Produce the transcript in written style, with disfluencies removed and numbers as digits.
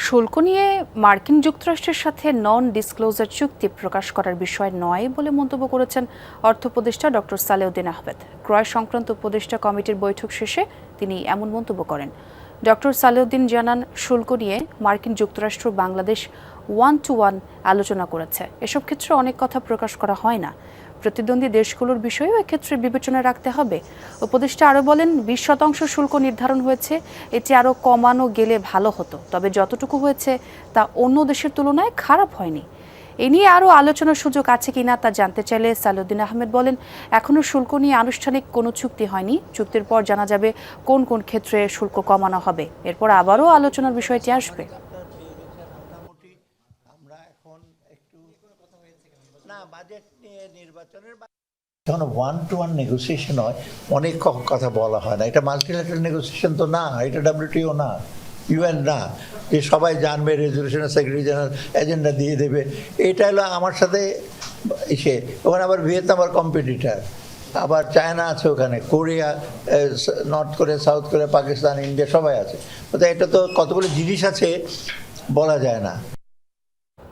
শুল্ক নিয়ে মার্কিন যুক্তরাষ্ট্রের সাথে নন ডিসক্লোজার চুক্তি প্রকাশ করার বিষয় নয় বলে মন্তব্য করেছেন অর্থ উপদেষ্টা ডক্টর সালেউদ্দিন আহমেদ। ক্রয় সংক্রান্ত উপদেষ্টা কমিটির বৈঠক শেষে তিনি এমন মন্তব্য করেন। ডক্টর সালেউদ্দিন জানান, শুল্ক নিয়ে মার্কিন যুক্তরাষ্ট্র বাংলাদেশ 1-to-1 আলোচনা করেছে। এসব ক্ষেত্রে অনেক কথা প্রকাশ করা হয় না। প্রতিদ্বন্দ্বী দেশগুলোর বিষয়েও এক্ষেত্রে বিবেচনায় রাখতে হবে। উপদেষ্টা আরও বলেন, 20% শুল্ক নির্ধারণ হয়েছে, এটি আরও কমানো গেলে ভালো হতো, তবে যতটুকু হয়েছে তা অন্য দেশের তুলনায় খারাপ হয়নি। এ নিয়ে আরও আলোচনার সুযোগ আছে কিনা তা জানতে চাইলে সালেউদ্দিন আহমেদ বলেন, এখনও শুল্ক নিয়ে আনুষ্ঠানিক কোনো চুক্তি হয়নি। চুক্তির পর জানা যাবে কোন কোন ক্ষেত্রে শুল্ক কমানো হবে। এরপর আবারও আলোচনার বিষয়টি আসবে। যখন 1-to-1 নেগোসিয়েশন হয়, অনেক কথা বলা হয় না। এটা মাল্টিল্যাটারাল নেগোসিয়েশন তো না, এটা WTO না, UN না, যে সবাই জানবে, রেজলিউশনের সেক্রেটারি জেনারেল এজেন্ডা দিয়ে দেবে। এটা হলো আমার সাথে এসে ওখানে আবার ভিয়েতনাম আর কম্পিটিটার, আবার চায়না আছে, ওখানে Korea, north Korea, south Korea, Pakistan, India সবাই আছে। এটা তো কতগুলো জিনিস আছে, বলা যায় না।